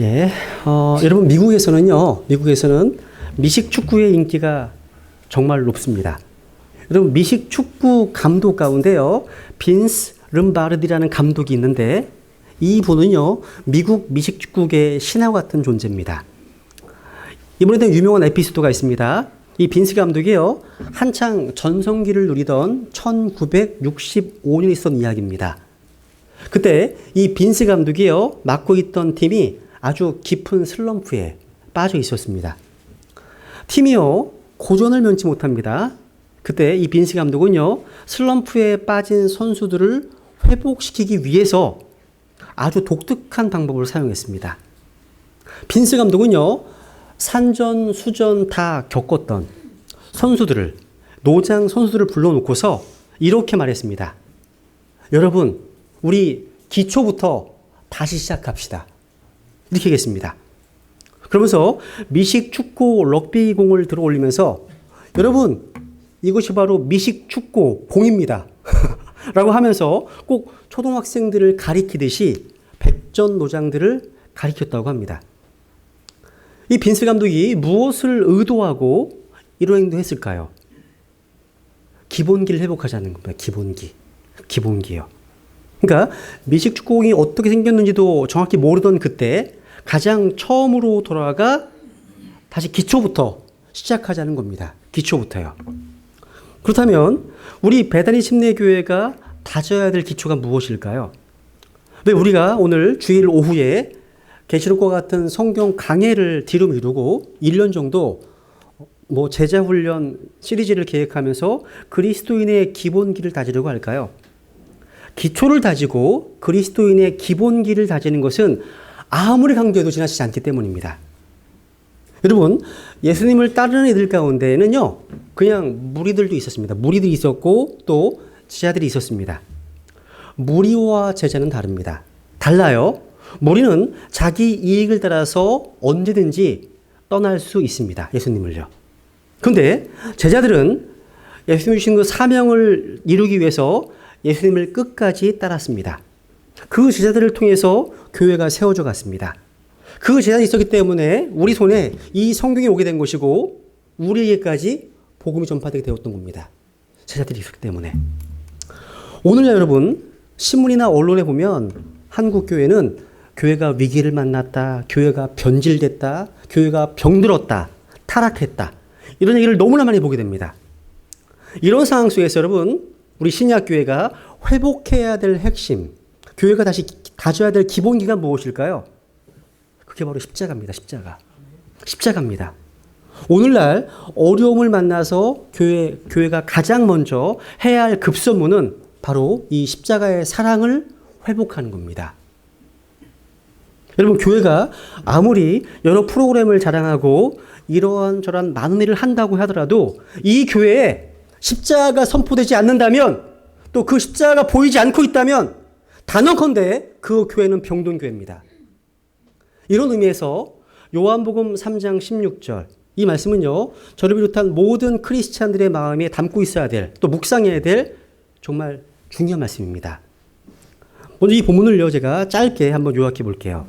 예, 여러분 미국에서는 미식 축구의 인기가 정말 높습니다. 여러분 미식 축구 감독 가운데요, 빈스 름바르디라는 감독이 있는데 이 분은요, 미국 미식 축구계의 신화 같은 존재입니다. 이번에도 유명한 에피소드가 있습니다. 이 빈스 감독이요, 한창 전성기를 누리던 1965년에 있었던 이야기입니다. 그때 이 빈스 감독이요, 맡고 있던 팀이 아주 깊은 슬럼프에 빠져 있었습니다. 팀이요, 고전을 면치 못합니다. 그때 이 빈스 감독은요, 슬럼프에 빠진 선수들을 회복시키기 위해서 아주 독특한 방법을 사용했습니다. 빈스 감독은요, 산전, 수전 다 겪었던 선수들을, 노장 선수들을 불러놓고서 이렇게 말했습니다. 여러분, 우리 기초부터 다시 시작합시다. 이렇게 얘기했습니다. 그러면서 미식 축구 럭비 공을 들어 올리면서 여러분, 이것이 바로 미식 축구 공입니다. 라고 하면서 꼭 초등학생들을 가리키듯이 백전노장들을 가리켰다고 합니다. 이 빈스 감독이 무엇을 의도하고 이런 행동했을까요? 기본기를 회복하자는 겁니다. 기본기요. 그러니까 미식 축구공이 어떻게 생겼는지도 정확히 모르던 그때 가장 처음으로 돌아가 다시 기초부터 시작하자는 겁니다. 기초부터요. 그렇다면 우리 베다니 침례교회가 다져야 될 기초가 무엇일까요? 왜 우리가 오늘 주일 오후에 계시록과 같은 성경 강해를 뒤로 미루고 1년 정도 제자훈련 시리즈를 계획하면서 그리스도인의 기본기를 다지려고 할까요? 기초를 다지고 그리스도인의 기본기를 다지는 것은 아무리 강조해도 지나치지 않기 때문입니다. 여러분, 예수님을 따르는 이들 가운데에는요, 그냥 무리들도 있었습니다. 무리들이 있었고 또 제자들이 있었습니다. 무리와 제자는 다릅니다. 달라요. 무리는 자기 이익을 따라서 언제든지 떠날 수 있습니다. 예수님을요. 그런데 제자들은 예수님 주신 그 사명을 이루기 위해서 예수님을 끝까지 따랐습니다. 그 제자들을 통해서 교회가 세워져 갔습니다. 그 제자들이 있었기 때문에 우리 손에 이 성경이 오게 된 것이고 우리에게까지 복음이 전파되게 되었던 겁니다. 제자들이 있었기 때문에. 오늘날 여러분, 신문이나 언론에 보면 한국 교회는 교회가 위기를 만났다, 교회가 변질됐다, 교회가 병들었다, 타락했다, 이런 얘기를 너무나 많이 보게 됩니다. 이런 상황 속에서 여러분, 우리 신약교회가 회복해야 될 핵심, 교회가 다시 다져야 될 기본기가 무엇일까요? 그게 바로 십자가입니다. 십자가입니다. 오늘날 어려움을 만나서 교회가 가장 먼저 해야 할 급선무는 바로 이 십자가의 사랑을 회복하는 겁니다. 여러분, 교회가 아무리 여러 프로그램을 자랑하고 이러한 저러한 많은 일을 한다고 하더라도 이 교회에 십자가가 선포되지 않는다면, 또 그 십자가가 보이지 않고 있다면 단언컨대 그 교회는 병든 교회입니다. 이런 의미에서 요한복음 3장 16절, 이 말씀은요, 저를 비롯한 모든 크리스찬들의 마음에 담고 있어야 될, 또 묵상해야 될 정말 중요한 말씀입니다. 먼저 이 본문을요, 제가 짧게 한번 요약해 볼게요.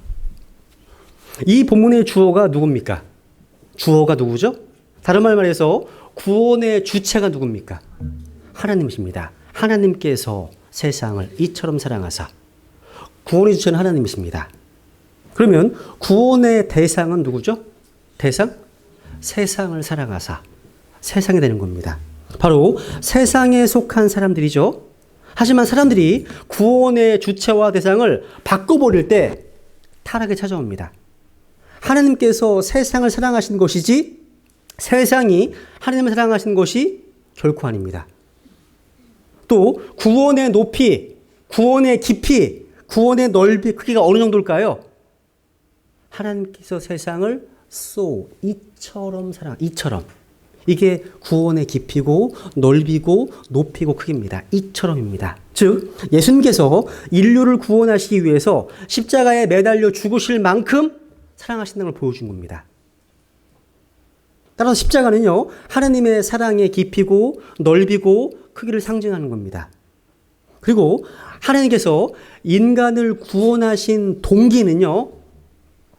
이 본문의 주어가 누굽니까? 주어가 누구죠? 다른 말 말해서 구원의 주체가 누굽니까? 하나님이십니다. 하나님께서 세상을 이처럼 사랑하사. 구원의 주체는 하나님이십니다. 그러면 구원의 대상은 누구죠? 대상? 세상을 사랑하사. 세상이 되는 겁니다. 바로 세상에 속한 사람들이죠. 하지만 사람들이 구원의 주체와 대상을 바꿔버릴 때 타락이 찾아옵니다. 하나님께서 세상을 사랑하신 것이지 세상이 하나님을 사랑하신 것이 결코 아닙니다. 또 구원의 높이, 구원의 깊이, 구원의 넓이, 크기가 어느 정도일까요? 하나님께서 세상을 이처럼 이처럼. 이게 구원의 깊이고 넓이고 높이고 크기입니다. 이처럼입니다. 즉 예수님께서 인류를 구원하시기 위해서 십자가에 매달려 죽으실 만큼 사랑하신다는 걸 보여준 겁니다. 따라서 십자가는요, 하나님의 사랑의 깊이고 넓이고 크기를 상징하는 겁니다. 그리고 하나님께서 인간을 구원하신 동기는요,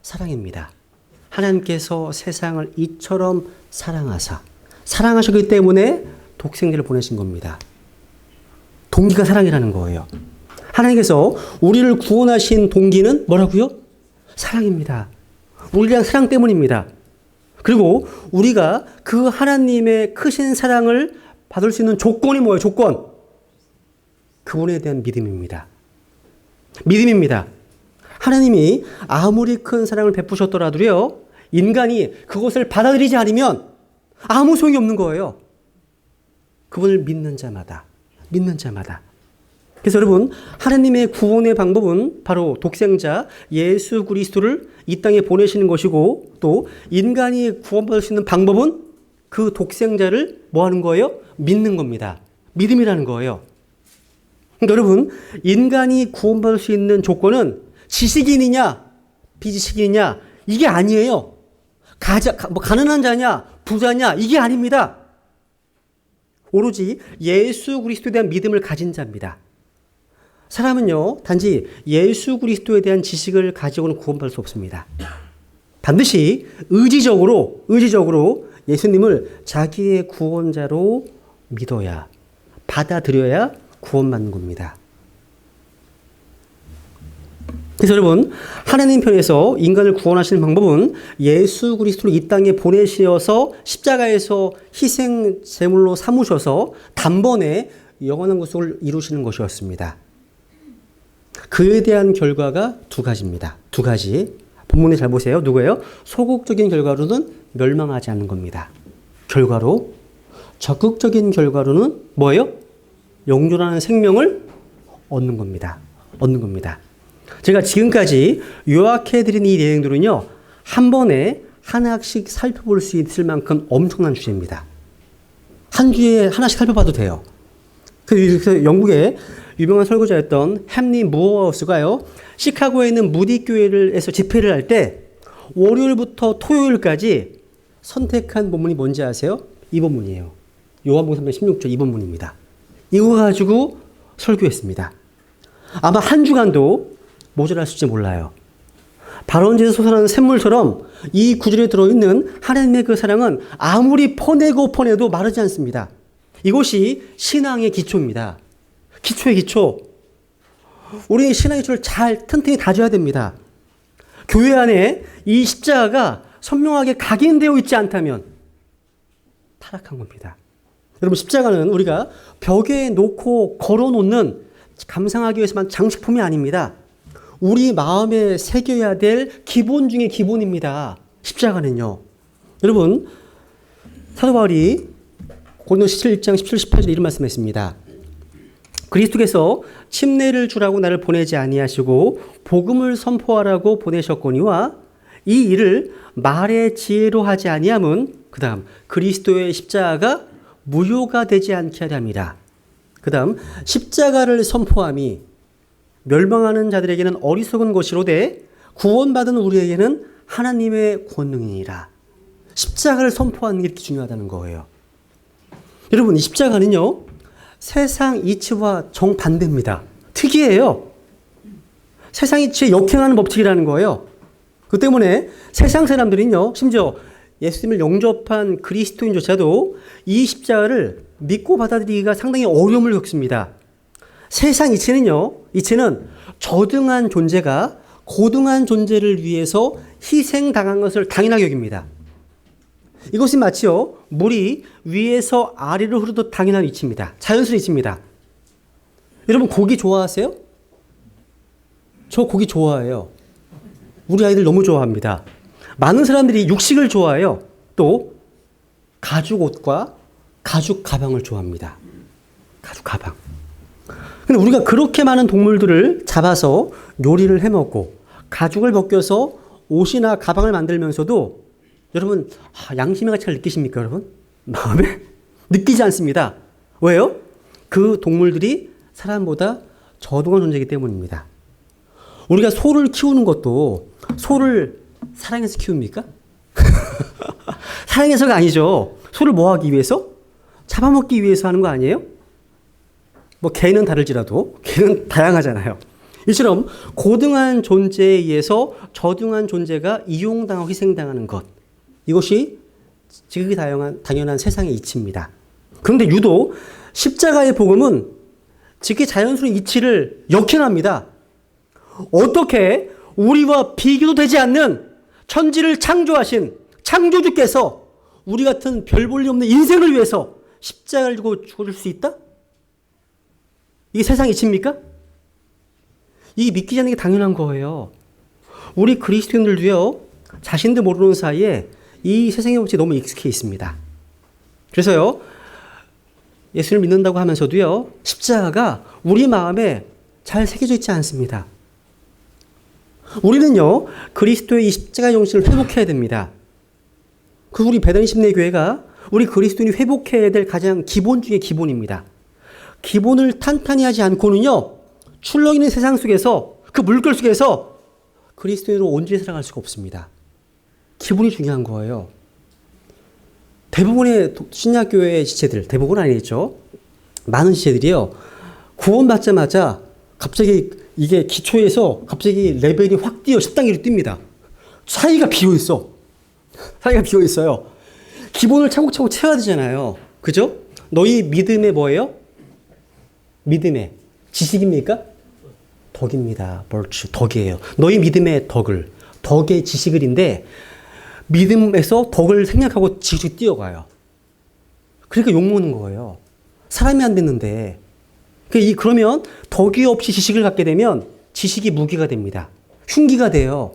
사랑입니다. 하나님께서 세상을 이처럼 사랑하셨기 때문에 독생자를 보내신 겁니다. 동기가 사랑이라는 거예요. 하나님께서 우리를 구원하신 동기는 뭐라고요? 사랑입니다. 우리에 대한 사랑 때문입니다. 그리고 우리가 그 하나님의 크신 사랑을 받을 수 있는 조건이 뭐예요? 조건. 그분에 대한 믿음입니다. 믿음입니다. 하나님이 아무리 큰 사랑을 베푸셨더라도요, 인간이 그것을 받아들이지 않으면 아무 소용이 없는 거예요. 그분을 믿는 자마다. 그래서 여러분, 하나님의 구원의 방법은 바로 독생자 예수 그리스도를 이 땅에 보내시는 것이고, 또 인간이 구원받을 수 있는 방법은 그 독생자를 뭐 하는 거예요? 믿는 겁니다. 믿음이라는 거예요. 그러니까 여러분, 인간이 구원받을 수 있는 조건은 지식인이냐, 비지식인이냐, 이게 아니에요. 가난한 자냐, 부자냐, 이게 아닙니다. 오로지 예수 그리스도에 대한 믿음을 가진 자입니다. 사람은요, 단지 예수 그리스도에 대한 지식을 가지고는 구원받을 수 없습니다. 반드시 의지적으로 예수님을 자기의 구원자로 믿어야, 받아들여야 구원받는 겁니다. 그래서 여러분, 하나님 편에서 인간을 구원하시는 방법은 예수 그리스도를 이 땅에 보내셔서 십자가에서 희생 제물로 삼으셔서 단번에 영원한 구속을 이루시는 것이었습니다. 그에 대한 결과가 두 가지입니다. 두 가지. 본문에 잘 보세요. 누구예요? 소극적인 결과로는 멸망하지 않는 겁니다. 결과로. 적극적인 결과로는 뭐예요? 영존하는 생명을 얻는 겁니다. 제가 지금까지 요약해드린 이 내용들은요, 한 번에 하나씩 살펴볼 수 있을 만큼 엄청난 주제입니다. 한 주에 하나씩 살펴봐도 돼요. 그래서 영국의 유명한 설교자였던 햄리 무어하우스가요, 시카고에 있는 무디 교회에서 집회를 할 때 월요일부터 토요일까지 선택한 본문이 뭔지 아세요? 이 본문이에요. 요한복음 316조 이 본문입니다. 이거 가지고 설교했습니다. 아마 한 주간도 모자랄지 몰라요. 발원지에서 솟아나는 샘물처럼 이 구절에 들어있는 하나님의 그 사랑은 아무리 퍼내도 마르지 않습니다. 이것이 신앙의 기초입니다. 기초의 기초. 우리 신앙의 기초를 잘 튼튼히 다져야 됩니다. 교회 안에 이 십자가가 선명하게 각인되어 있지 않다면 타락한 겁니다. 여러분, 십자가는 우리가 벽에 놓고 걸어놓는 감상하기 위해서만 장식품이 아닙니다. 우리 마음에 새겨야 될 기본 중의 기본입니다. 십자가는요. 여러분, 사도 바울이 고린도서 1장 17, 18절에 이런 말씀했습니다. 그리스도께서 침례를 주라고 나를 보내지 아니하시고 복음을 선포하라고 보내셨거니와 이 일을 말의 지혜로 하지 아니함은 그 다음 그리스도의 십자가가 무효가 되지 않게 하려 함이라. 그 다음 십자가를 선포함이 멸망하는 자들에게는 어리석은 것이로되 구원받은 우리에게는 하나님의 권능이니라. 십자가를 선포하는 게 이렇게 중요하다는 거예요. 여러분, 이 십자가는요, 세상 이치와 정반대입니다. 특이해요. 세상 이치에 역행하는 법칙이라는 거예요. 그 때문에 세상 사람들은요, 심지어 예수님을 영접한 그리스도인조차도 이 십자가를 믿고 받아들이기가 상당히 어려움을 겪습니다. 세상 이치는 저등한 존재가 고등한 존재를 위해서 희생당한 것을 당연하게 여깁니다. 이것이 마치요, 물이 위에서 아래로 흐르듯 당연한 이치입니다. 자연스러운 이치입니다. 여러분, 고기 좋아하세요? 저 고기 좋아해요. 우리 아이들 너무 좋아합니다. 많은 사람들이 육식을 좋아해요. 또 가죽 옷과 가죽 가방을 좋아합니다. 가죽 가방. 근데 우리가 그렇게 많은 동물들을 잡아서 요리를 해먹고 가죽을 벗겨서 옷이나 가방을 만들면서도 여러분, 양심의 가치를 느끼십니까, 여러분? 마음에? 느끼지 않습니다. 왜요? 그 동물들이 사람보다 저등한 존재이기 때문입니다. 우리가 소를 키우는 것도 소를 사랑해서 키웁니까? 사랑해서가 아니죠. 소를 뭐 하기 위해서? 잡아먹기 위해서 하는 거 아니에요? 뭐 개는 다를지라도 개는 다양하잖아요. 이처럼 고등한 존재에 의해서 저등한 존재가 이용당하고 희생당하는 것. 이것이 지극히 당연한 세상의 이치입니다. 그런데 유독 십자가의 복음은 지극히 자연스러운 이치를 역행합니다. 어떻게 우리와 비교도 되지 않는 천지를 창조하신 창조주께서 우리 같은 별 볼 일 없는 인생을 위해서 십자가를 지고 죽을 수 있다? 이게 세상 이치입니까? 이게 믿기지 않는 게 당연한 거예요. 우리 그리스도인들도요, 자신도 모르는 사이에 이 세상의 법칙에 너무 익숙해 있습니다. 그래서요, 예수를 믿는다고 하면서도요, 십자가가 우리 마음에 잘 새겨져 있지 않습니다. 우리는요, 그리스도의 이 십자가의 정신을 회복해야 됩니다. 그 우리 베드로 심내교회가 우리 그리스도인이 회복해야 될 가장 기본 중의 기본입니다. 기본을 탄탄히 하지 않고는요, 출렁이는 세상 속에서, 그 물결 속에서 그리스도인으로 온전히 살아갈 수가 없습니다. 기본이 중요한 거예요. 대부분의 신약교회의 지체들, 대부분 아니겠죠. 많은 지체들이요, 구원받자마자 갑자기 이게 기초에서 갑자기 레벨이 확 뛰어 10단계로 뜁니다. 사이가 비어있어. 사이가 비어있어요. 기본을 차곡차곡 채워야 되잖아요. 그죠? 너희 믿음의 뭐예요? 믿음의 지식입니까? 덕입니다. virtue, 덕이에요. 너희 믿음의 덕의 지식을인데, 믿음에서 덕을 생략하고 지식이 뛰어가요. 그러니까 욕먹는 거예요. 사람이 안 됐는데. 그러면 덕이 없이 지식을 갖게 되면 지식이 무기가 됩니다. 흉기가 돼요.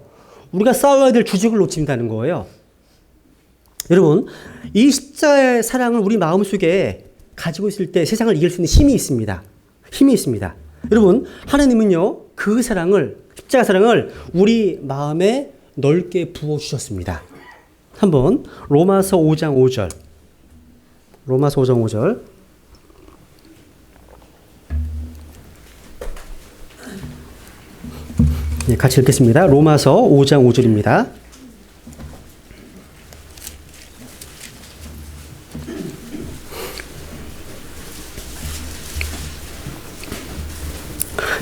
우리가 싸워야 될 주적을 놓친다는 거예요. 여러분, 이 십자가의 사랑을 우리 마음속에 가지고 있을 때 세상을 이길 수 있는 힘이 있습니다. 힘이 있습니다. 여러분, 하나님은요, 그 사랑을, 십자가 사랑을 우리 마음에 넓게 부어주셨습니다. 한번 로마서 5장 5절. 로마서 5장 5절. 네, 같이 읽겠습니다. 로마서 5장 5절입니다.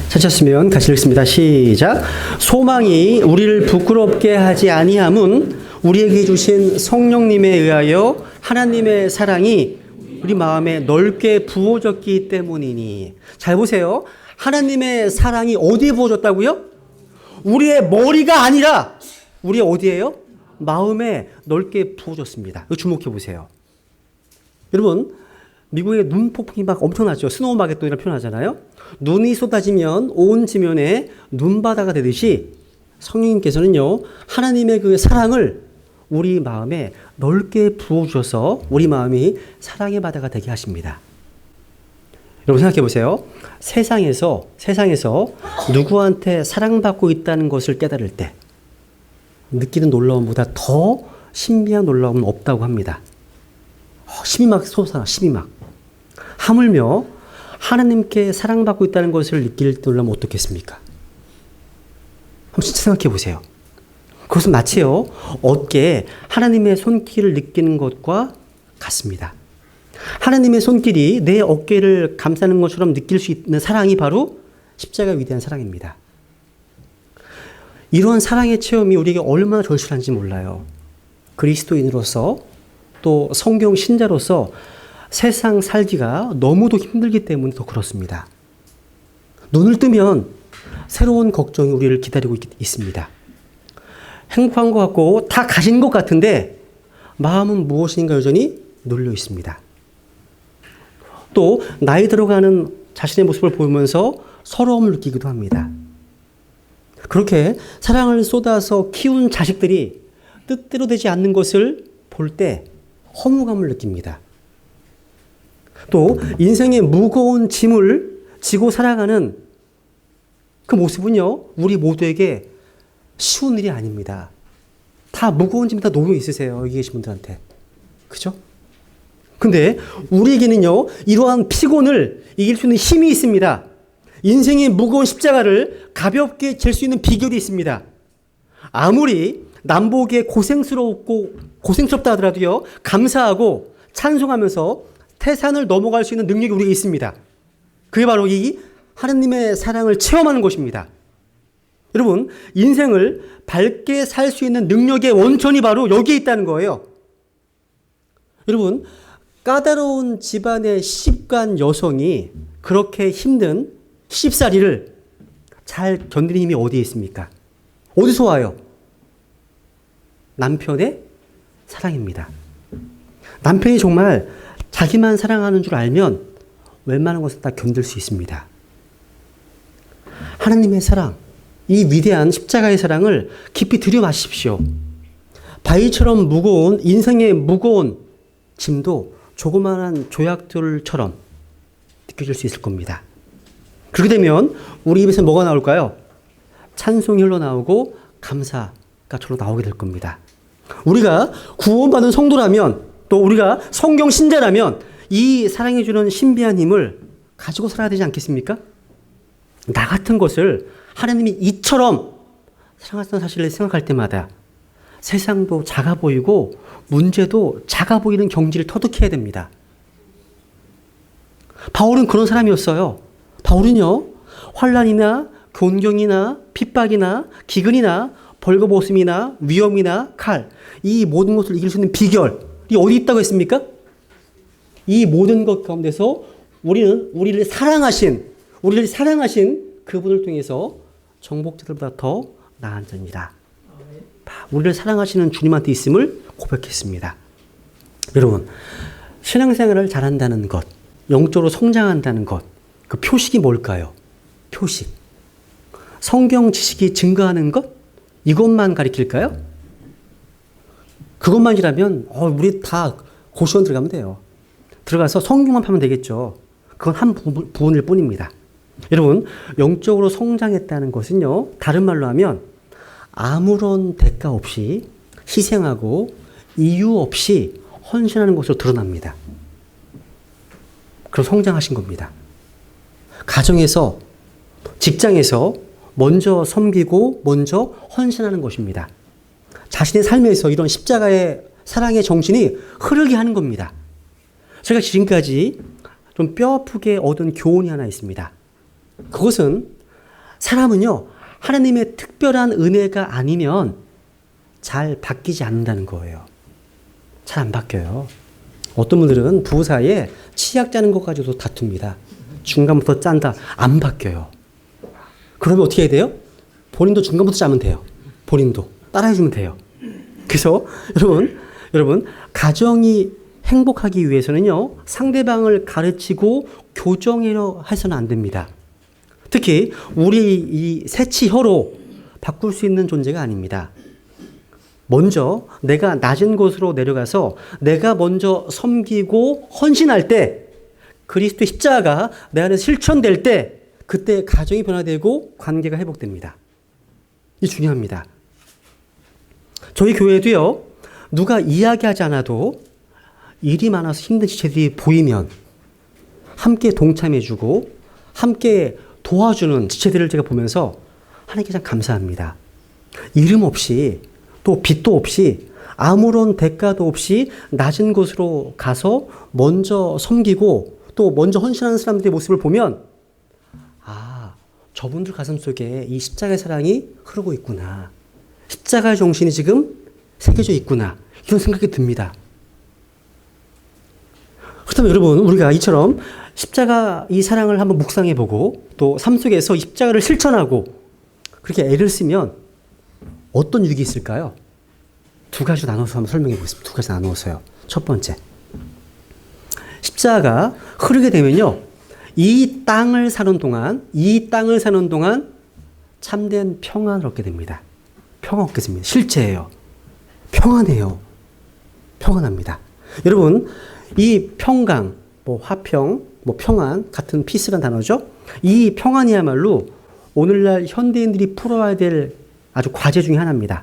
찾았으면 같이 읽습니다. 시작. 소망이 우리를 부끄럽게 하지 아니함은 우리에게 주신 성령님에 의하여 하나님의 사랑이 우리 마음에 넓게 부어졌기 때문이니. 잘 보세요. 하나님의 사랑이 어디에 부어졌다고요? 우리의 머리가 아니라 우리의 어디예요? 마음에 넓게 부어졌습니다. 이거 주목해 보세요. 여러분, 미국의 눈폭풍이 막 엄청나죠. 스노우마겟돈이라고 표현하잖아요. 눈이 쏟아지면 온 지면에 눈바다가 되듯이 성령님께서는요, 하나님의 그 사랑을 우리 마음에 넓게 부어주셔서 우리 마음이 사랑의 바다가 되게 하십니다. 여러분 생각해 보세요. 세상에서 누구한테 사랑받고 있다는 것을 깨달을 때 느끼는 놀라움보다 더 신비한 놀라움은 없다고 합니다. 심이 막 솟아, 심이 막. 하물며 하나님께 사랑받고 있다는 것을 느낄 때 놀라면 어떻겠습니까? 한번 진짜 생각해 보세요. 그것은 마치요, 어깨에 하나님의 손길을 느끼는 것과 같습니다. 하나님의 손길이 내 어깨를 감싸는 것처럼 느낄 수 있는 사랑이 바로 십자가의 위대한 사랑입니다. 이러한 사랑의 체험이 우리에게 얼마나 절실한지 몰라요. 그리스도인으로서 또 성경 신자로서 세상 살기가 너무도 힘들기 때문에 더 그렇습니다. 눈을 뜨면 새로운 걱정이 우리를 기다리고 있습니다. 행복한 것 같고 다 가진 것 같은데 마음은 무엇인가 여전히 눌려 있습니다. 또 나이 들어가는 자신의 모습을 보면서 서러움을 느끼기도 합니다. 그렇게 사랑을 쏟아서 키운 자식들이 뜻대로 되지 않는 것을 볼 때 허무감을 느낍니다. 또 인생의 무거운 짐을 지고 살아가는 그 모습은요, 우리 모두에게 쉬운 일이 아닙니다. 다 무거운 짐 다 놓여 있으세요. 여기 계신 분들한테. 그죠? 근데 우리에게는요, 이러한 피곤을 이길 수 있는 힘이 있습니다. 인생의 무거운 십자가를 가볍게 질 수 있는 비결이 있습니다. 아무리 남보기에 고생스럽다 하더라도요, 감사하고 찬송하면서 태산을 넘어갈 수 있는 능력이 우리에게 있습니다. 그게 바로 이 하나님의 사랑을 체험하는 것입니다. 여러분, 인생을 밝게 살 수 있는 능력의 원천이 바로 여기에 있다는 거예요. 여러분, 까다로운 집안의 시집간 여성이 그렇게 힘든 시집살이를 잘 견디는 힘이 어디에 있습니까? 어디서 와요? 남편의 사랑입니다. 남편이 정말 자기만 사랑하는 줄 알면 웬만한 것은 다 견딜 수 있습니다. 하나님의 사랑, 이 위대한 십자가의 사랑을 깊이 들여마십시오. 바위처럼 무거운 인생의 무거운 짐도 조그마한 조약들처럼 느껴질 수 있을 겁니다. 그렇게 되면 우리 입에서 뭐가 나올까요? 찬송이 흘러나오고 감사가 절로 나오게 될 겁니다. 우리가 구원받은 성도라면, 또 우리가 성경 신자라면 이 사랑해 주는 신비한 힘을 가지고 살아야 되지 않겠습니까? 나 같은 것을 하나님이 이처럼 사랑하시는 사실을 생각할 때마다 세상도 작아 보이고 문제도 작아 보이는 경지를 터득해야 됩니다. 바울은 그런 사람이었어요. 바울은요, 환난이나 곤경이나 핍박이나 기근이나 벌거벗음이나 위험이나 칼, 이 모든 것을 이길 수 있는 비결이 어디 있다고 했습니까? 이 모든 것 가운데서 우리를 사랑하신 그분을 통해서 정복자들보다 더 나은 자입니다. 우리를 사랑하시는 주님한테 있음을 고백했습니다. 여러분, 신앙생활을 잘한다는 것, 영적으로 성장한다는 것, 그 표식이 뭘까요? 표식. 성경 지식이 증가하는 것? 이것만 가리킬까요? 그것만이라면 우리 다 고시원 들어가면 돼요. 들어가서 성경만 파면 되겠죠. 그건 한 부분일 뿐입니다. 여러분, 영적으로 성장했다는 것은요, 다른 말로 하면 아무런 대가 없이 희생하고 이유 없이 헌신하는 것으로 드러납니다. 그럼 성장하신 겁니다. 가정에서, 직장에서 먼저 섬기고 먼저 헌신하는 것입니다. 자신의 삶에서 이런 십자가의 사랑의 정신이 흐르게 하는 겁니다. 제가 지금까지 좀 뼈아프게 얻은 교훈이 하나 있습니다. 그것은 사람은요, 하나님의 특별한 은혜가 아니면 잘 바뀌지 않는다는 거예요. 잘 안 바뀌어요. 어떤 분들은 부부 사이에 치약 짜는 것 가지고도 다툽니다. 중간부터 짠다. 안 바뀌어요. 그러면 어떻게 해야 돼요? 본인도 중간부터 짜면 돼요. 본인도. 따라해주면 돼요. 그래서 여러분, 가정이 행복하기 위해서는요, 상대방을 가르치고 교정하려 해서는 안 됩니다. 특히 우리 이 새치혀로 바꿀 수 있는 존재가 아닙니다. 먼저 내가 낮은 곳으로 내려가서 내가 먼저 섬기고 헌신할 때, 그리스도의 십자가가 내 안에 실천될 때, 그때 가정이 변화되고 관계가 회복됩니다. 이 중요합니다. 저희 교회도요, 누가 이야기하지 않아도 일이 많아서 힘든 지체들이 보이면 함께 동참해주고 함께 도와주는 지체들을 제가 보면서 하나님께 참 감사합니다. 이름 없이 또 빚도 없이 아무런 대가도 없이 낮은 곳으로 가서 먼저 섬기고 또 먼저 헌신하는 사람들의 모습을 보면, 저분들 가슴 속에 이 십자가의 사랑이 흐르고 있구나. 십자가의 정신이 지금 새겨져 있구나. 이런 생각이 듭니다. 그렇다면 여러분, 우리가 이처럼 십자가 이 사랑을 한번 묵상해보고 또 삶 속에서 이 십자가를 실천하고 그렇게 애를 쓰면 어떤 유익이 있을까요? 두 가지로 나눠서 한번 설명해 보겠습니다. 두 가지 나누어서요. 첫 번째, 십자가가 흐르게 되면요, 이 땅을 사는 동안 참된 평안을 얻게 됩니다. 평안 얻게 됩니다. 실제예요. 평안해요. 평안합니다. 여러분, 이 평강, 화평, 평안 같은 피스란 단어죠. 이 평안이야말로 오늘날 현대인들이 풀어야 될 아주 과제 중에 하나입니다.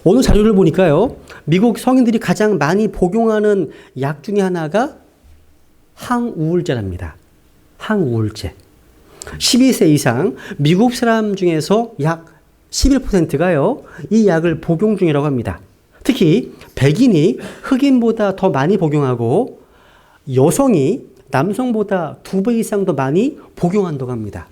어느 자료를 보니까요, 미국 성인들이 가장 많이 복용하는 약 중에 하나가 항우울제랍니다. 항우울제. 12세 이상 미국 사람 중에서 약 11%가요, 이 약을 복용 중이라고 합니다. 특히 백인이 흑인보다 더 많이 복용하고 여성이 남성보다 2배 이상 더 많이 복용한다고 합니다.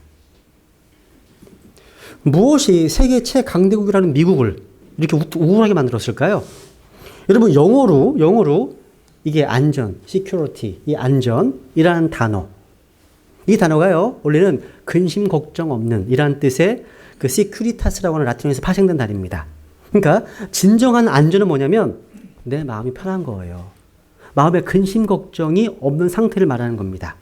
무엇이 세계 최강대국이라는 미국을 이렇게 우울하게 만들었을까요? 여러분, 영어로 이게 안전, security, 이 안전이라는 단어. 이 단어가요, 원래는 근심 걱정 없는 이라는 뜻의 그 securitas라고 하는 라틴어에서 파생된 단어입니다. 그러니까 진정한 안전은 뭐냐면 내 마음이 편한 거예요. 마음에 근심 걱정이 없는 상태를 말하는 겁니다.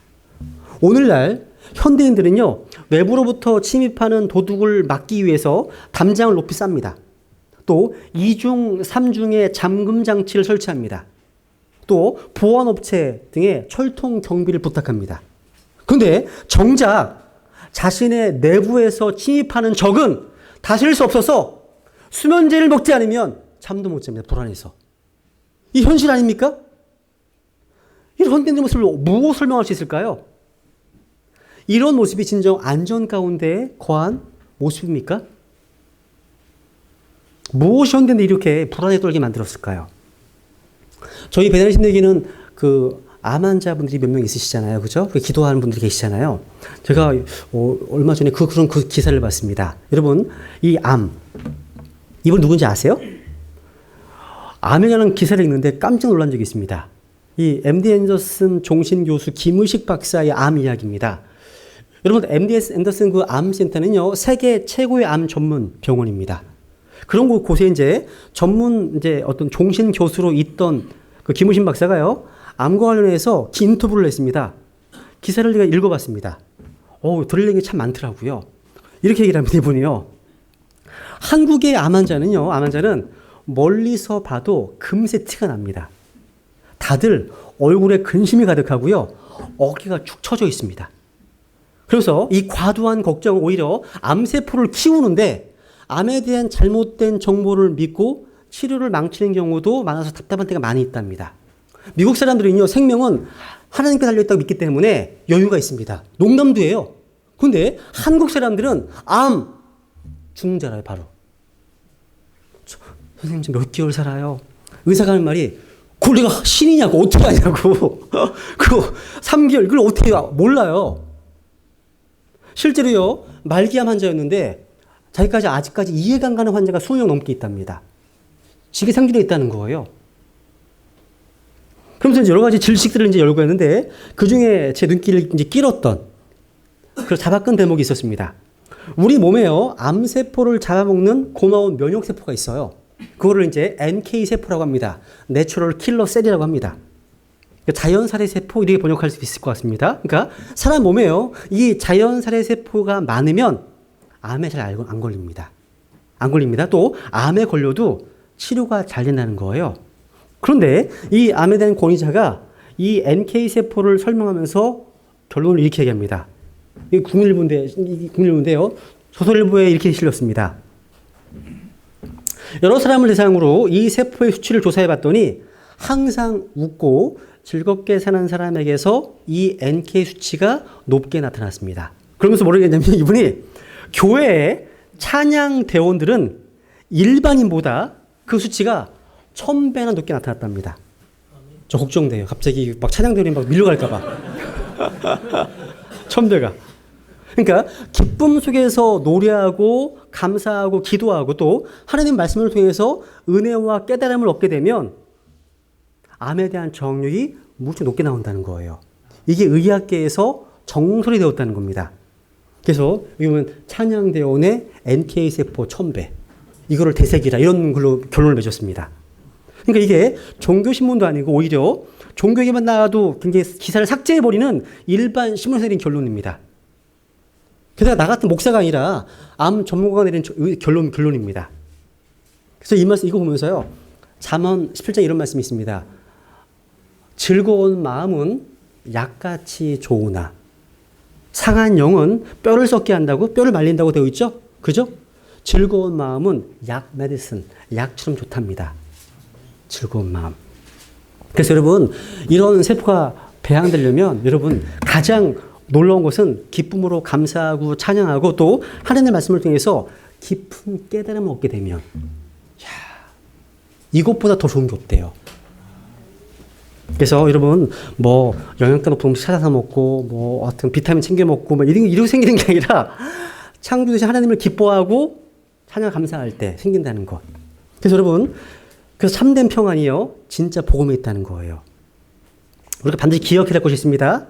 오늘날 현대인들은요, 외부로부터 침입하는 도둑을 막기 위해서 담장을 높이 쌉니다. 또 2중, 3중의 잠금 장치를 설치합니다. 또 보안업체 등의 철통 경비를 부탁합니다. 그런데 정작 자신의 내부에서 침입하는 적은 다스릴 수 없어서 수면제를 먹지 않으면 잠도 못 잡니다. 불안해서. 이 현실 아닙니까? 이런 현대인의 모습을 무엇 설명할 수 있을까요? 이런 모습이 진정 안전 가운데 거한 모습입니까? 무엇이 현대인들 이렇게 불안에 떨게 만들었을까요? 저희 배달의 신대기는 그 암 환자분들이 몇 명 있으시잖아요. 그죠? 기도하는 분들이 계시잖아요. 제가 얼마 전에 그런 기사를 봤습니다. 여러분, 이 암, 이분 누군지 아세요? 암에 관한 기사를 읽는데 깜짝 놀란 적이 있습니다. 이 MD 앤더슨 종신교수 김의식 박사의 암 이야기입니다. 여러분, MD 앤더슨 그 암센터는요, 세계 최고의 암 전문 병원입니다. 그런 곳에 이제 전문 이제 어떤 종신 교수로 있던 그 김의식 박사가요, 암과 관련해서 인터뷰를 했습니다. 기사를 제가 읽어봤습니다. 들을 게 참 많더라고요. 이렇게 얘기를 합니다. 이분이요. 한국의 암 환자는 멀리서 봐도 금세 티가 납니다. 다들 얼굴에 근심이 가득하고요. 어깨가 축 처져 있습니다. 그래서 이 과도한 걱정은 오히려 암세포를 키우는데 암에 대한 잘못된 정보를 믿고 치료를 망치는 경우도 많아서 답답한 때가 많이 있답니다. 미국 사람들은요, 생명은 하나님께 달려있다고 믿기 때문에 여유가 있습니다. 농담도예요. 그런데 한국 사람들은 암 죽는 줄 알아요, 바로. 선생님, 저 몇 개월 살아요. 의사가 하는 말이, 그걸 내가 신이냐고, 어떻게 하냐고. 그거 3개월, 그걸 어떻게 몰라요. 실제로요, 말기암 환자였는데, 아직까지 이해가 안 가는 환자가 20명 넘게 있답니다. 지게상준에 있다는 거예요. 그러면서 여러 가지 질식들을 이제 열거했는데, 그 중에 제 눈길을 이제 끌었던, 그 잡아끈 대목이 있었습니다. 우리 몸에요, 암세포를 잡아먹는 고마운 면역세포가 있어요. 그거를 이제 NK세포라고 합니다. 내추럴 킬러 셀이라고 합니다. 자연살해세포, 이렇게 번역할 수 있을 것 같습니다. 그러니까 사람 몸에요, 이 자연살해세포가 많으면 암에 잘 안 걸립니다. 안 걸립니다. 또 암에 걸려도 치료가 잘 된다는 거예요. 그런데 이 암에 대한 권위자가 이 NK세포를 설명하면서 결론을 이렇게 얘기합니다. 이 국민일보인데요. 조선일보에 이렇게 실렸습니다. 여러 사람을 대상으로 이 세포의 수치를 조사해 봤더니 항상 웃고 즐겁게 사는 사람에게서 이 NK 수치가 높게 나타났습니다. 그러면서 뭐라고 했냐면 이분이 교회의 찬양 대원들은 일반인보다 그 수치가 1000배나 높게 나타났답니다. 저 걱정돼요. 갑자기 막 찬양 대원이 막 밀려갈까봐. 1000배가. 그러니까 기쁨 속에서 노래하고 감사하고 기도하고 또 하나님 말씀을 통해서 은혜와 깨달음을 얻게 되면 암에 대한 정력이 무척 높게 나온다는 거예요. 이게 의학계에서 정설이 되었다는 겁니다. 그래서 여기 보면 찬양대원의 NK세포 1000배. 이거를 대세기라 이런 걸로 결론을 맺었습니다. 그러니까 이게 종교신문도 아니고 오히려 종교에게만 나와도 굉장히 기사를 삭제해버리는 일반 신문에서 내린 결론입니다. 게다가 나 같은 목사가 아니라 암 전문가가 내린 결론입니다. 그래서 이 말씀 이거 보면서요. 잠언 17장 이런 말씀이 있습니다. 즐거운 마음은 약같이 좋으나 상한 영은 뼈를 썩게 한다고 뼈를 말린다고 되어 있죠? 그죠? 즐거운 마음은 메디슨, 약처럼 좋답니다. 즐거운 마음. 그래서 여러분 이런 세포가 배양되려면 여러분 가장 놀라운 것은 기쁨으로 감사하고 찬양하고 또 하나님의 말씀을 통해서 깊은 깨달음을 얻게 되면 이것보다 더 좋은 게 없대요. 그래서 여러분 뭐 영양가 높은 음식 찾아서 먹고 뭐 하여튼 비타민 챙겨 먹고 뭐 이런 생기는 게 아니라 창조주신 하나님을 기뻐하고 찬양 감사할 때 생긴다는 것. 그래서 여러분, 그 참된 평안이요, 진짜 복음에 있다는 거예요. 우리가 반드시 기억해야 할 것이 있습니다.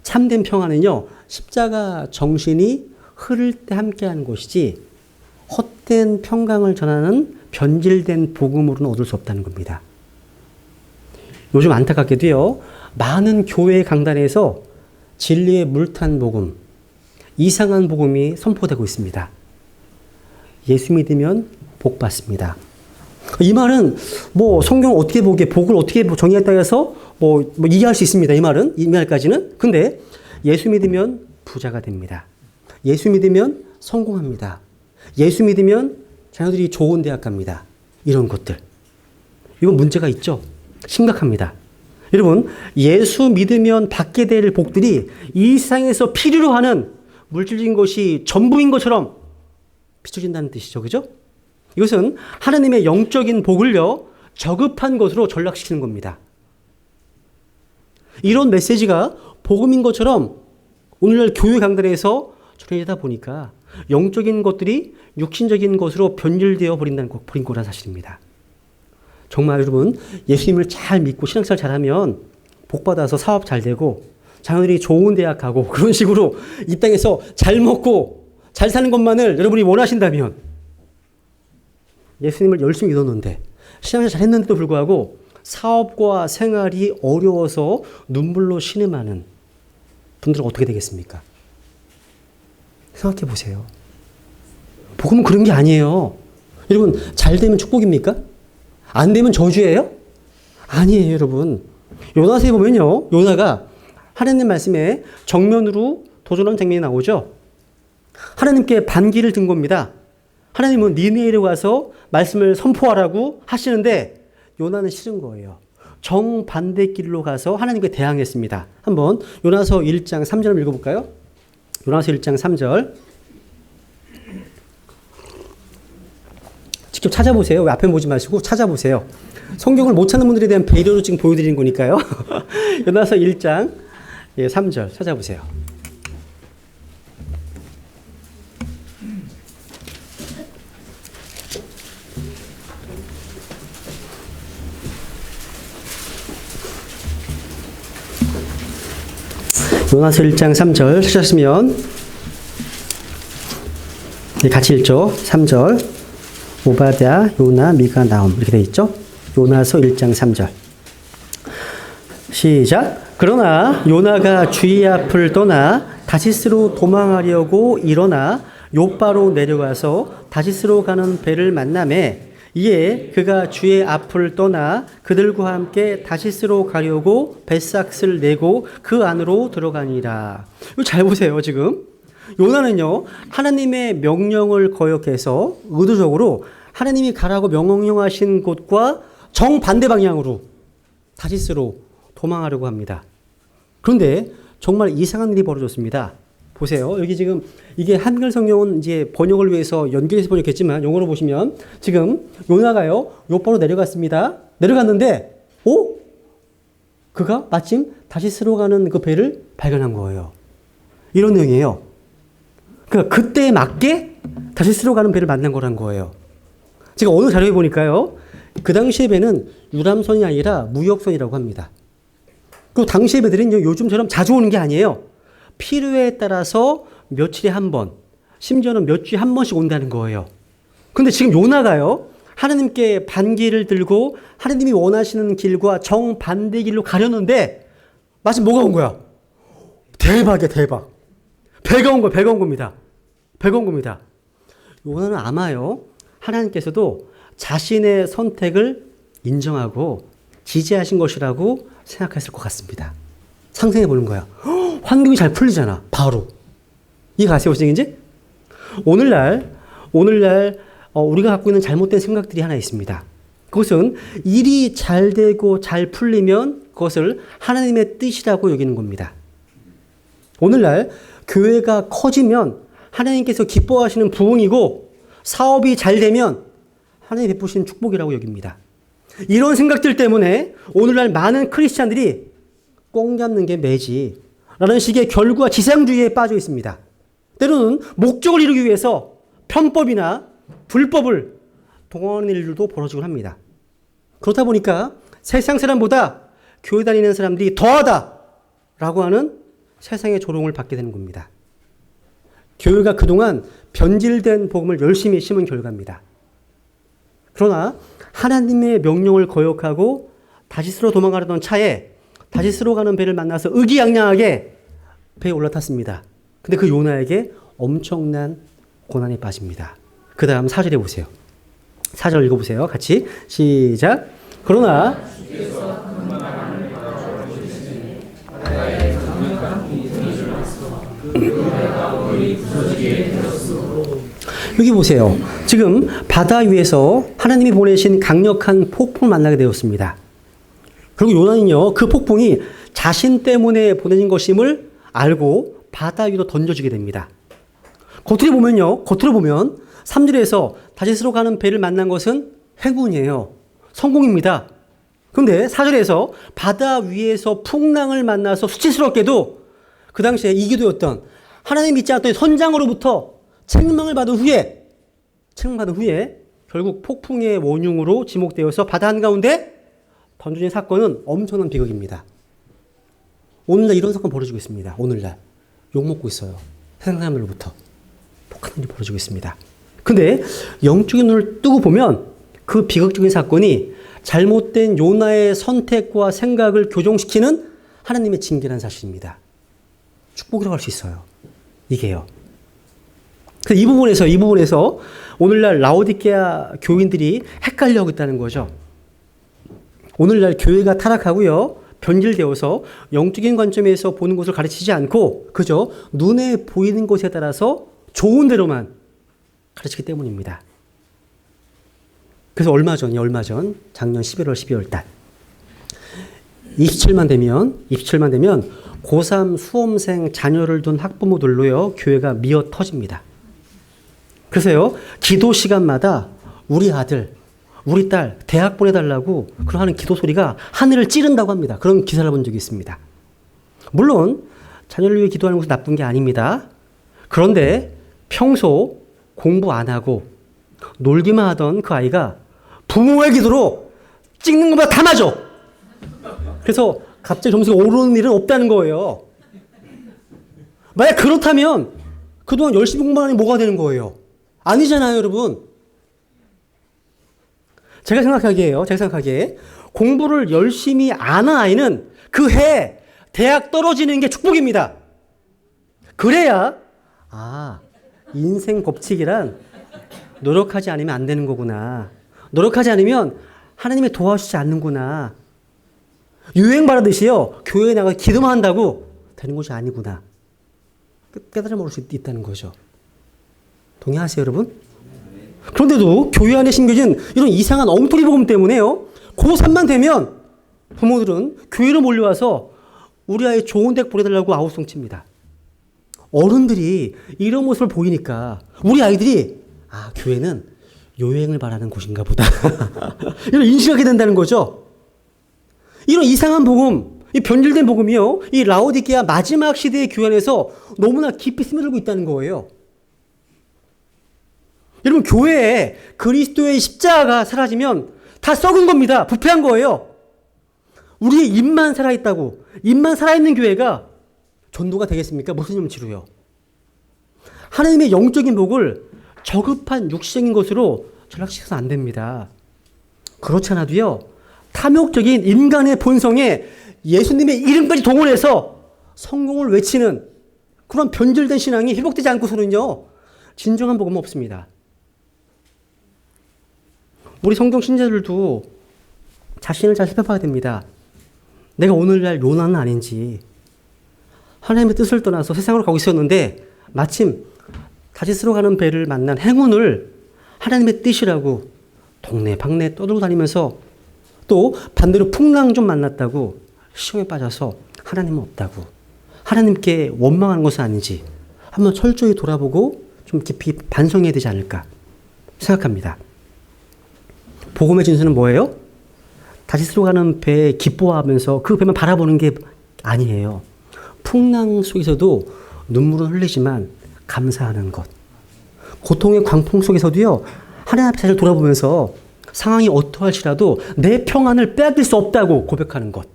참된 평안은요, 십자가 정신이 흐를 때 함께하는 것이지 헛된 평강을 전하는 변질된 복음으로는 얻을 수 없다는 겁니다. 요즘 안타깝게도요, 많은 교회 강단에서 진리의 물탄 복음, 이상한 복음이 선포되고 있습니다. 예수 믿으면 복 받습니다. 이 말은 뭐 성경 어떻게 보기에 복을 어떻게 정의했다 해서 뭐 이해할 수 있습니다. 이 말까지는. 근데 예수 믿으면 부자가 됩니다. 예수 믿으면 성공합니다. 예수 믿으면 자녀들이 좋은 대학 갑니다. 이런 것들. 이건 문제가 있죠. 심각합니다. 여러분, 예수 믿으면 받게 될 복들이 이 세상에서 필요로 하는 물질적인 것이 전부인 것처럼 비춰진다는 뜻이죠. 그죠? 이것은 하나님의 영적인 복을요, 저급한 것으로 전락시키는 겁니다. 이런 메시지가 복음인 것처럼 오늘날 교회 강단에서 전해지다 보니까 영적인 것들이 육신적인 것으로 변질되어 버린 거란 사실입니다. 정말 여러분, 예수님을 잘 믿고 신앙생활 잘하면 복받아서 사업 잘 되고 자녀들이 좋은 대학 가고 그런 식으로 이 땅에서 잘 먹고 잘 사는 것만을 여러분이 원하신다면, 예수님을 열심히 믿었는데 신앙생활 잘했는데도 불구하고 사업과 생활이 어려워서 눈물로 신음하는 분들은 어떻게 되겠습니까? 생각해 보세요. 복음은 그런 게 아니에요. 여러분, 잘 되면 축복입니까? 안 되면 저주예요? 아니에요, 여러분. 요나서에 보면요, 요나가 하나님 말씀에 정면으로 도전하는 장면이 나오죠. 하나님께 반기를 든 겁니다. 하나님은 니느웨로 가서 말씀을 선포하라고 하시는데 요나는 싫은 거예요. 정반대 길로 가서 하나님께 대항했습니다. 한번 요나서 1장 3절 읽어볼까요? 요나서 1장 3절. 직접 찾아보세요. 왜 앞에 보지 마시고 찾아보세요. 성경을 못 찾는 분들에 대한 배려로 지금 보여드리는 거니까요. 요나서 1장 3절 찾아보세요. 요나서 1장 3절 찾으셨으면 같이 읽죠. 3절. 오바댜, 요나, 미가, 나움 이렇게 되어 있죠. 요나서 1장 3절. 시작. 그러나 요나가 주의 앞을 떠나 다시스로 도망하려고 일어나 요바로 내려가서 다시스로 가는 배를 만나매 이에 그가 주의 앞을 떠나 그들과 함께 다시스로 가려고 뱃삭을 내고 그 안으로 들어가니라. 이거 잘 보세요. 지금 요나는요, 하나님의 명령을 거역해서 의도적으로 하나님이 가라고 명령하신 곳과 정반대 방향으로 다시스로 도망하려고 합니다. 그런데 정말 이상한 일이 벌어졌습니다. 보세요. 여기 지금 이게 한글 성경은 이제 번역을 위해서 연결해서 번역했지만 영어로 보시면 지금 요나가요, 요바로 내려갔습니다. 내려갔는데, 그가 마침 다시스로 가는 그 배를 발견한 거예요. 이런 내용이에요. 그러니까 그때에 맞게 다시스로 가는 배를 만난 거란 거예요. 제가 어느 자료에 보니까요, 그 당시의 배는 유람선이 아니라 무역선이라고 합니다. 그 당시의 배들은 요즘처럼 자주 오는 게 아니에요. 필요에 따라서 며칠에 한 번, 심지어는 몇 주에 한 번씩 온다는 거예요. 근데 지금 요나가요, 하나님께 반기를 들고 하나님이 원하시는 길과 정반대 길로 가려는데 마침 뭐가 온 거야? 대박이야, 대박. 배가 온 거야, 배가 온 겁니다. 배가 온 겁니다. 요나는 아마요, 하나님께서도 자신의 선택을 인정하고 지지하신 것이라고 생각했을 것 같습니다. 상상해 보는 거야. 환경이 잘 풀리잖아, 바로. 이해가세요, 무슨 얘기인지? 오늘날 우리가 갖고 있는 잘못된 생각들이 하나 있습니다. 그것은 일이 잘 되고 잘 풀리면 그것을 하나님의 뜻이라고 여기는 겁니다. 오늘날 교회가 커지면 하나님께서 기뻐하시는 부흥이고 사업이 잘 되면 하나님이 베푸시는 축복이라고 여깁니다. 이런 생각들 때문에 오늘날 많은 크리스찬들이 꽁 잡는 게 매지 라는 식의 결과 지상주의에 빠져 있습니다. 때로는 목적을 이루기 위해서 편법이나 불법을 동원하는 일들도 벌어지곤 합니다. 그렇다 보니까 세상 사람보다 교회 다니는 사람들이 더하다라고 하는 세상의 조롱을 받게 되는 겁니다. 교회가 그동안 변질된 복음을 열심히 심은 결과입니다. 그러나 하나님의 명령을 거역하고 다시스로 도망가려던 차에 다시스로 가는 배를 만나서 의기양양하게 배에 올라탔습니다. 근데 그 요나에게 엄청난 고난에 빠집니다. 그 다음 4절에 보세요. 4절 읽어보세요. 같이 시작. 그러나 여기 보세요. 지금 바다 위에서 하나님이 보내신 강력한 폭풍을 만나게 되었습니다. 그리고 요나는요, 그 폭풍이 자신 때문에 보내진 것임을 알고 바다 위로 던져지게 됩니다. 겉으로 보면 3절에서 다시스로 가는 배를 만난 것은 행운이에요. 성공입니다. 그런데 4절에서 바다 위에서 풍랑을 만나서 수치스럽게도 그 당시에 이기도였던 하나님 믿지 않았던 선장으로부터 책망을 받은 후에 결국 폭풍의 원흉으로 지목되어서 바다 한가운데 던져진 사건은 엄청난 비극입니다. 오늘날 이런 사건 벌어지고 있습니다. 오늘날 욕먹고 있어요. 세상 사람들로부터 똑같은 일이 벌어지고 있습니다. 근데 영적인 눈을 뜨고 보면 그 비극적인 사건이 잘못된 요나의 선택과 생각을 교정시키는 하나님의 징계라는 사실입니다. 축복이라고 할 수 있어요. 이게요. 이 부분에서 오늘날 라오디게아 교인들이 헷갈려하고 있다는 거죠. 오늘날 교회가 타락하고요. 변질되어서 영적인 관점에서 보는 것을 가르치지 않고 그저 눈에 보이는 것에 따라서 좋은 대로만 가르치기 때문입니다. 그래서 얼마 전 작년 11월 12월 달 27만 되면 고3 수험생 자녀를 둔 학부모들로요. 교회가 미어 터집니다. 그래서요. 기도 시간마다 우리 아들, 우리 딸 대학 보내달라고 그러는 기도 소리가 하늘을 찌른다고 합니다. 그런 기사를 본 적이 있습니다. 물론 자녀를 위해 기도하는 것은 나쁜 게 아닙니다. 그런데 평소 공부 안 하고 놀기만 하던 그 아이가 부모의 기도로 찍는 것보다 다 맞아. 그래서 갑자기 점수가 오르는 일은 없다는 거예요. 만약 그렇다면 그동안 열심히 공부하니 뭐가 되는 거예요? 아니잖아요, 여러분. 제가 생각하기에 공부를 열심히 안 한 아이는 그 해 대학 떨어지는 게 축복입니다. 그래야 인생 법칙이란 노력하지 않으면 안 되는 거구나. 노력하지 않으면 하나님이 도와주지 않는구나. 유행받았듯이요. 교회에 나가 기도만 한다고 되는 것이 아니구나. 깨달아 먹을 수 있다는 거죠. 동의하세요, 여러분? 그런데도 교회 안에 심겨진 이런 이상한 엉터리 복음 때문에요. 고3만 되면 부모들은 교회로 몰려와서 우리 아이 좋은 데 보내달라고 아우성 칩니다. 어른들이 이런 모습을 보이니까 우리 아이들이 교회는 요행을 바라는 곳인가 보다. 이런 인식하게 된다는 거죠. 이런 이상한 복음, 이 변질된 복음이요. 이 라오디게아 마지막 시대의 교회 안에서 너무나 깊이 스며들고 있다는 거예요. 여러분, 교회에 그리스도의 십자가가 사라지면 다 썩은 겁니다. 부패한 거예요. 우리의 입만 살아있다고, 입만 살아있는 교회가 전도가 되겠습니까? 무슨 염치로요? 하나님의 영적인 복을 저급한 육신적인 것으로 전락시켜서는 안 됩니다. 그렇지 않아도요, 탐욕적인 인간의 본성에 예수님의 이름까지 동원해서 성공을 외치는 그런 변질된 신앙이 회복되지 않고서는요, 진정한 복음은 없습니다. 우리 성경 신자들도 자신을 잘 살펴봐야 됩니다. 내가 오늘날 요나는 아닌지, 하나님의 뜻을 떠나서 세상으로 가고 있었는데 마침 다시스로 가는 배를 만난 행운을 하나님의 뜻이라고 동네 방네 떠들고 다니면서 또 반대로 풍랑 좀 만났다고 시험에 빠져서 하나님은 없다고, 하나님께 원망하는 것은 아닌지 한번 철저히 돌아보고 좀 깊이 반성해야 되지 않을까 생각합니다. 복음의 진수는 뭐예요? 다시스로 가는 배에 기뻐하면서 그 배만 바라보는 게 아니에요. 풍랑 속에서도 눈물은 흘리지만 감사하는 것. 고통의 광풍 속에서도요, 하나님 앞에 자신을 돌아보면서 상황이 어떠할지라도 내 평안을 빼앗길 수 없다고 고백하는 것.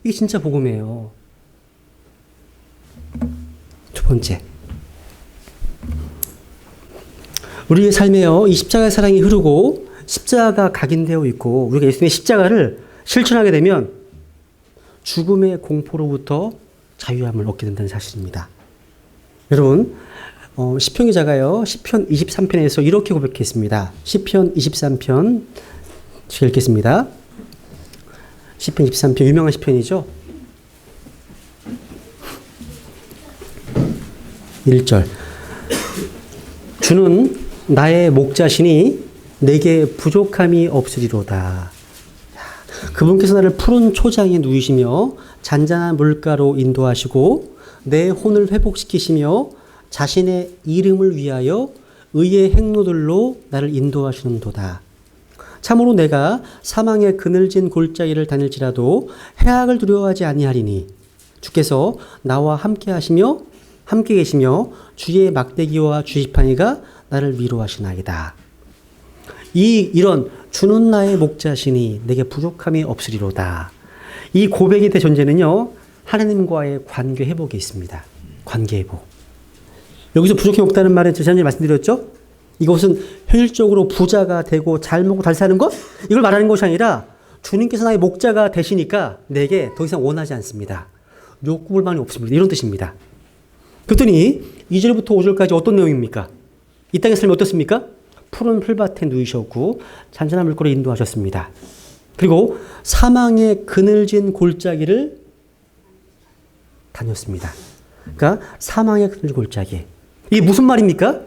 이게 진짜 복음이에요. 두 번째. 우리의 삶에요, 이 십자가의 사랑이 흐르고 십자가가 각인되어 있고 우리가 예수님의 십자가를 실천하게 되면 죽음의 공포로부터 자유함을 얻게 된다는 사실입니다. 여러분, 시편 기자가요, 시편 23편에서 이렇게 고백했습니다. 시편 23편 제가 읽겠습니다. 시편 23편 유명한 시편이죠. 1절. 주는 나의 목자시니 내게 부족함이 없으리로다. 그분께서 나를 푸른 초장에 누이시며 잔잔한 물가로 인도하시고 내 혼을 회복시키시며 자신의 이름을 위하여 의의 행로들로 나를 인도하시는도다. 참으로 내가 사망의 그늘진 골짜기를 다닐지라도 해악을 두려워하지 아니하리니 주께서 나와 함께 계시며 주의 막대기와 주지팡이가 나를 위로하시나이다. 이런 주는 나의 목자시니 내게 부족함이 없으리로다. 이 고백의 대전제는요, 하나님과의 관계 회복에 있습니다. 관계 회복. 여기서 부족함이 없다는 말은 지난주에 말씀드렸죠? 이것은 현실적으로 부자가 되고 잘 먹고 잘 사는 것? 이걸 말하는 것이 아니라 주님께서 나의 목자가 되시니까 내게 더 이상 원하지 않습니다. 욕구불만이 없습니다. 이런 뜻입니다. 그랬더니 2절부터 5절까지 어떤 내용입니까? 이 땅의 삶이 어떻습니까? 푸른 풀밭에 누이셨고 잔잔한 물가로 인도하셨습니다. 그리고 사망의 그늘진 골짜기를 다녔습니다. 그러니까 사망의 그늘진 골짜기. 이게 무슨 말입니까?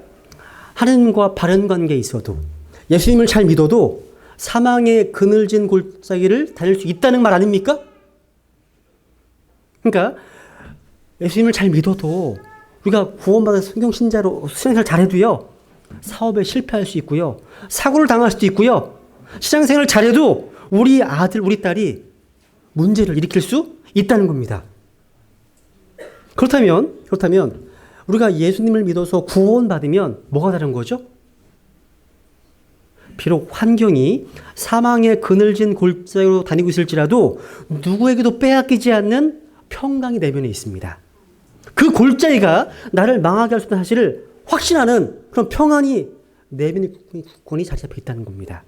하나님과 바른 관계에 있어도 예수님을 잘 믿어도 사망의 그늘진 골짜기를 다닐 수 있다는 말 아닙니까? 그러니까 예수님을 잘 믿어도 우리가 구원받은 성경 신자로 신앙생활 잘해도요, 사업에 실패할 수 있고요, 사고를 당할 수도 있고요, 신앙생활을 잘해도 우리 아들, 우리 딸이 문제를 일으킬 수 있다는 겁니다. 그렇다면 우리가 예수님을 믿어서 구원받으면 뭐가 다른 거죠? 비록 환경이 사망의 그늘진 골짜기로 다니고 있을지라도 누구에게도 빼앗기지 않는 평강이 내면에 있습니다. 그 골짜기가 나를 망하게 할 수 있다는 사실을 확신하는 그런 평안이 내면의 굳건히 자리 잡혀 있다는 겁니다.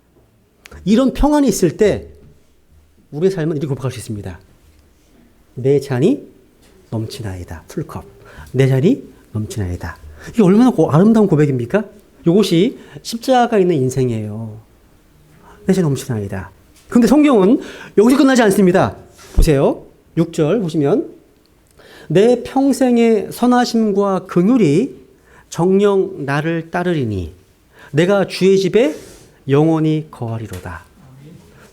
이런 평안이 있을 때 우리의 삶은 이렇게 고백할 수 있습니다. 내 잔이 넘치나이다. 풀컵. 내 잔이 넘치나이다. 이게 얼마나 아름다운 고백입니까? 이것이 십자가가 있는 인생이에요. 내 잔이 넘치나이다. 그런데 성경은 여기서 끝나지 않습니다. 보세요. 6절 보시면 내 평생의 선하심과 긍휼이 정녕 나를 따르리니 내가 주의 집에 영원히 거하리로다.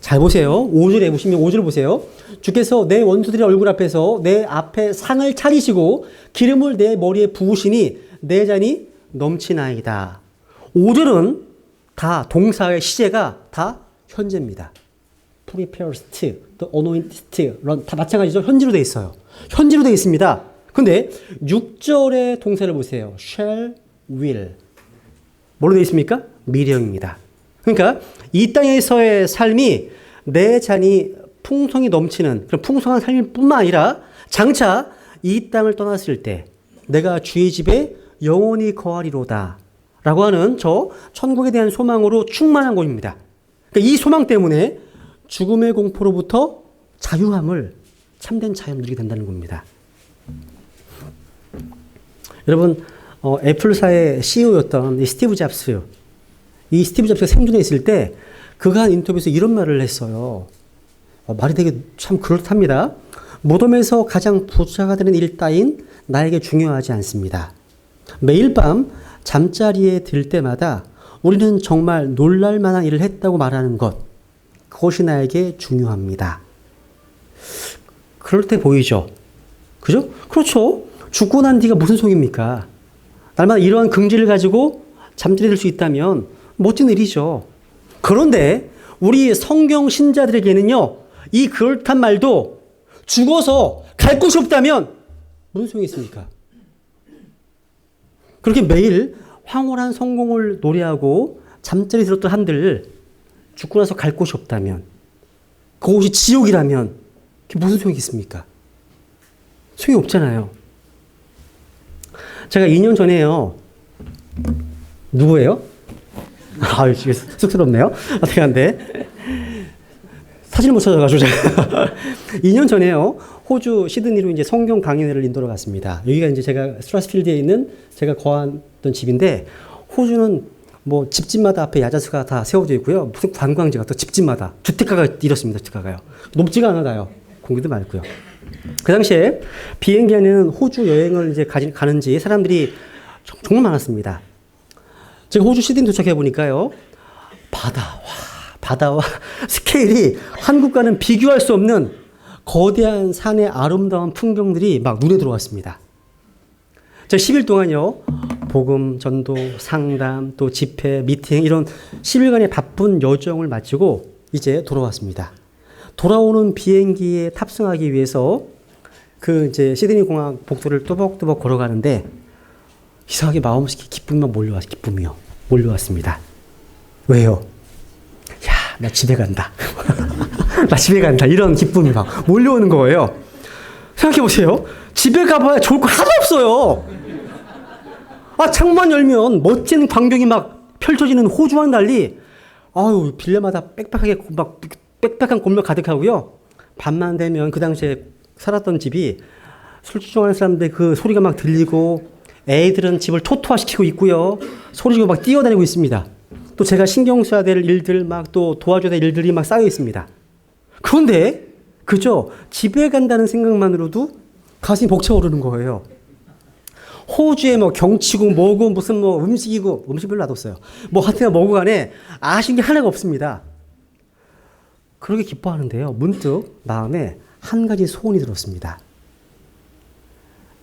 잘 보세요. 5절에 보시면 5절 보세요. 주께서 내 원수들의 얼굴 앞에서 내 앞에 상을 차리시고 기름을 내 머리에 부으시니 내 잔이 넘치나이다. 5절은 다 동사의 시제가 다 현재입니다. prepared, the anointed, 다 마찬가지죠. 현재로 되어 있어요. 현재로 되어 있습니다. 근데 6절의 동사를 보세요. shall, will. 뭘로 되어 있습니까? 미래형입니다. 그러니까 이 땅에서의 삶이 내 잔이 풍성이 넘치는 그런 풍성한 삶일 뿐만 아니라 장차 이 땅을 떠났을 때 내가 주의 집에 영원히 거하리로다 라고 하는 저 천국에 대한 소망으로 충만한 것입니다. 그러니까 이 소망 때문에 죽음의 공포로부터 자유함을, 참된 자유를 누리게 된다는 겁니다. 여러분, 애플사의 CEO였던 이 스티브 잡스가 생존해 있을 때 그가 한 인터뷰에서 이런 말을 했어요. 말이 되게 참 그렇답니다. 무덤에서 가장 부자가 되는 일 따윈 나에게 중요하지 않습니다. 매일 밤 잠자리에 들 때마다 우리는 정말 놀랄 만한 일을 했다고 말하는 것, 그것이 나에게 중요합니다. 그럴 때 보이죠? 그죠? 그렇죠. 죽고 난 뒤가 무슨 소용입니까? 날마다 이러한 긍지를 가지고 잠자리에 들 수 있다면 멋진 일이죠. 그런데 우리 성경 신자들에게는요, 이 그렇단 말도 죽어서 갈 곳이 없다면 무슨 소용이 있습니까? 그렇게 매일 황홀한 성공을 노래하고 잠자리 들었던 한들 죽고 나서 갈 곳이 없다면, 그곳이 지옥이라면 그게 무슨 소용이 있습니까? 소용이 없잖아요. 제가 2년 전에요. 누구예요? 아, 쑥스럽네요. 어떻게 한데? 사진을 못 찾아가지고 제가 2년 전에요. 호주 시드니로 이제 성경 강연회를 인도로 갔습니다. 여기가 이제 제가 스트라스필드에 있는 제가 거하던 집인데, 호주는 뭐 집집마다 앞에 야자수가 다 세워져 있고요. 무슨 관광지가 또 집집마다 주택가가 이렇습니다. 주택가가요. 높지가 않아요. 공기도 맑고요. 그 당시에 비행기 안에는 호주 여행을 이제 가는지 사람들이 정말 많았습니다. 제가 호주 시드니 도착해 보니까요. 바다와 스케일이 한국과는 비교할 수 없는 거대한 산의 아름다운 풍경들이 막 눈에 들어왔습니다. 제가 10일 동안요. 복음, 전도, 상담, 또 집회, 미팅 이런 10일간의 바쁜 여정을 마치고 이제 돌아왔습니다. 돌아오는 비행기에 탑승하기 위해서 그 이제 시드니 공항 복도를 또박또박 걸어가는데 이상하게 마음속에 기쁨만 몰려왔습니다. 왜요? 야, 나 집에 간다. 나 집에 간다. 이런 기쁨이 막 몰려오는 거예요. 생각해 보세요. 집에 가봐야 좋을 거 하나도 없어요. 아, 창문 열면 멋진 광경이 막 펼쳐지는 호주와는 달리, 아유, 빌려마다 빽빽한 골목 가득하고요. 밤만 되면 그 당시에 살았던 집이 술 취중하는 사람들 그 소리가 막 들리고, 애들은 집을 토토화시키고 있고요. 소리 지르고 막 뛰어다니고 있습니다. 또 제가 신경 써야 될 일들 막 또 도와줘야 될 일들이 막 쌓여 있습니다. 그런데 그저 집에 간다는 생각만으로도 가슴이 벅차오르는 거예요. 호주에 뭐 경치고 뭐고 무슨 뭐 음식이고, 음식 별로 놔뒀어요. 뭐 하여튼 뭐고 간에 아쉬운 게 하나가 없습니다. 그렇게 기뻐하는데요. 문득 마음에 한 가지 소원이 들었습니다.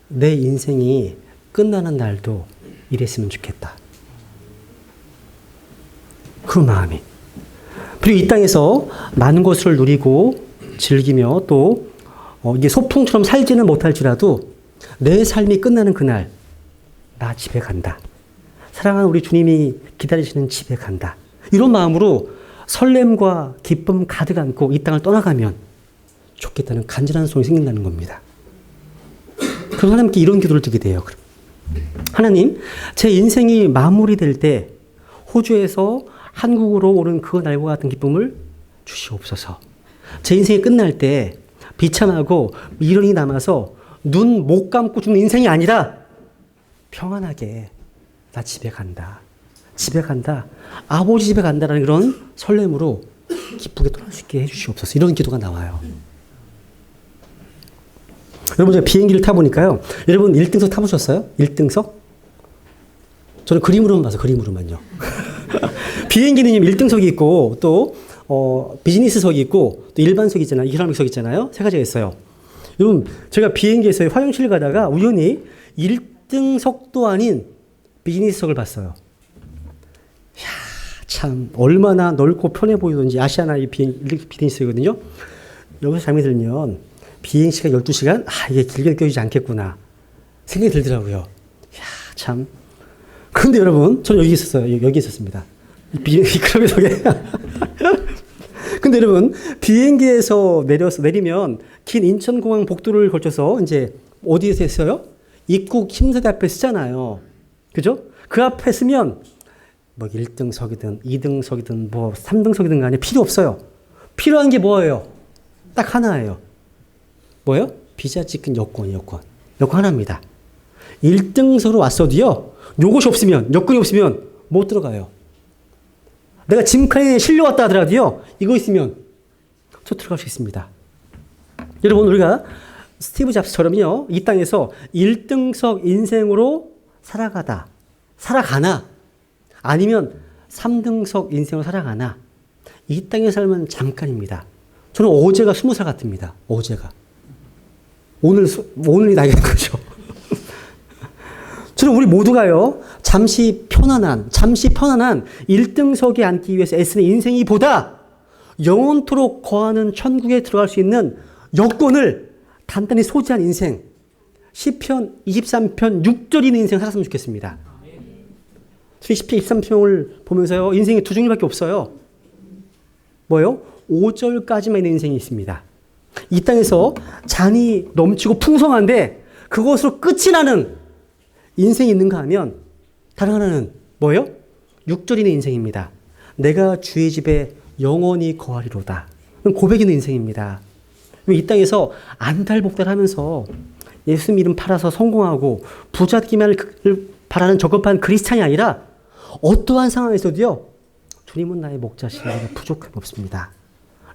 내 인생이 끝나는 날도 이랬으면 좋겠다. 그 마음이. 그리고 이 땅에서 많은 것을 누리고 즐기며 또 이게 소풍처럼 살지는 못할지라도 내 삶이 끝나는 그날 나 집에 간다. 사랑하는 우리 주님이 기다리시는 집에 간다. 이런 마음으로 설렘과 기쁨 가득 안고 이 땅을 떠나가면 좋겠다는 간절한 소원이 생긴다는 겁니다. 그럼 하나님께 이런 기도를 드리게 돼요. 하나님, 제 인생이 마무리될 때 호주에서 한국으로 오는 그 날과 같은 기쁨을 주시옵소서. 제 인생이 끝날 때 비참하고 미련이 남아서 눈 못 감고 죽는 인생이 아니라 평안하게 나 집에 간다. 집에 간다. 아버지 집에 간다라는 그런 설렘으로 기쁘게 떠날 수 있게 해주시옵소서. 이런 기도가 나와요. 여러분, 제가 비행기를 타보니까요. 여러분 1등석 타보셨어요? 1등석? 저는 그림으로만 봐서 그림으로만요. 비행기는 1등석이 있고 또 비즈니스석이 있고 또 일반석이 있잖아요. 이코노미석이 있잖아요. 세 가지가 있어요. 여러분, 제가 비행기에서 화장실 가다가 우연히 1등석도 아닌 비즈니스석을 봤어요. 이야, 참 얼마나 넓고 편해 보이던지. 아시아나의 비즈니스거든요. 여기서 잠이 들면 비행시간 12시간? 아, 이게 길게 느껴지지 않겠구나 생각이 들더라고요. 이야, 참. 그런데 여러분, 저는 여기 있었어요. 여기 있었습니다. 이코노미석에. 근데 여러분, 비행기에서 내리면 긴 인천공항 복도를 거쳐서 이제 어디에서 했어요? 입국 심사대 앞에 쓰잖아요. 그죠? 그 앞에 쓰면 뭐 1등석이든 2등석이든 뭐 3등석이든 간에 필요 없어요. 필요한 게 뭐예요? 딱 하나예요. 뭐예요? 비자 찍힌 여권 하나입니다. 1등석으로 왔어도요, 요것이 없으면, 여권이 없으면 못 들어가요. 내가 짐칸에 실려왔다 하더라도요, 이거 있으면 저 들어갈 수 있습니다. 여러분, 우리가 스티브 잡스처럼요, 이 땅에서 1등석 인생으로 살아가나, 아니면 3등석 인생으로 살아가나, 이 땅의 삶은 잠깐입니다. 저는 어제가 20살 같습니다. 어제가. 오늘이 나이가 거죠. 저는 우리 모두가요, 잠시 편안한 1등석에 앉기 위해서 애쓰는 인생이 보다 영원토록 거하는 천국에 들어갈 수 있는 여건을 단단히 소지한 인생, 시편 23편 6절인 인생 살았으면 좋겠습니다. 시편 23편을 보면서요. 인생이 두 종류밖에 없어요. 뭐요? 5절까지만 있는 인생이 있습니다. 이 땅에서 잔이 넘치고 풍성한데 그것으로 끝이 나는 인생이 있는가 하면 다른 하나는 뭐예요? 6절 있는 인생입니다. 내가 주의 집에 영원히 거하리로다. 고백 있는 인생입니다. 이 땅에서 안달복달하면서 예수님 이름 팔아서 성공하고 부자 되기만을 바라는 저급한 크리스찬이 아니라 어떠한 상황에서도요. 주님은 나의 목자시니 내가 부족함이 없습니다.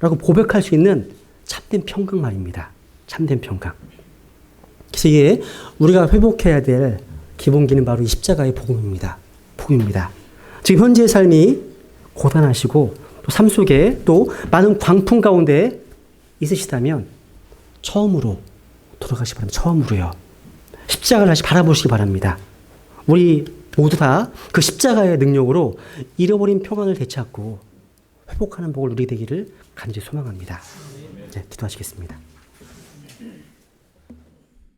라고 고백할 수 있는 참된 평강 말입니다. 참된 평강. 그래서 이게 우리가 회복해야 될 기본기는 바로 이 십자가의 복음입니다. 복음입니다. 지금 현재의 삶이 고단하시고 또 삶 속에 또 많은 광풍 가운데 있으시다면 처음으로 돌아가시기 바랍니다. 처음으로요. 십자가를 다시 바라보시기 바랍니다. 우리 모두 다 그 십자가의 능력으로 잃어버린 평안을 되찾고 회복하는 복을 누리게 되기를 간절히 소망합니다. 네, 기도하시겠습니다.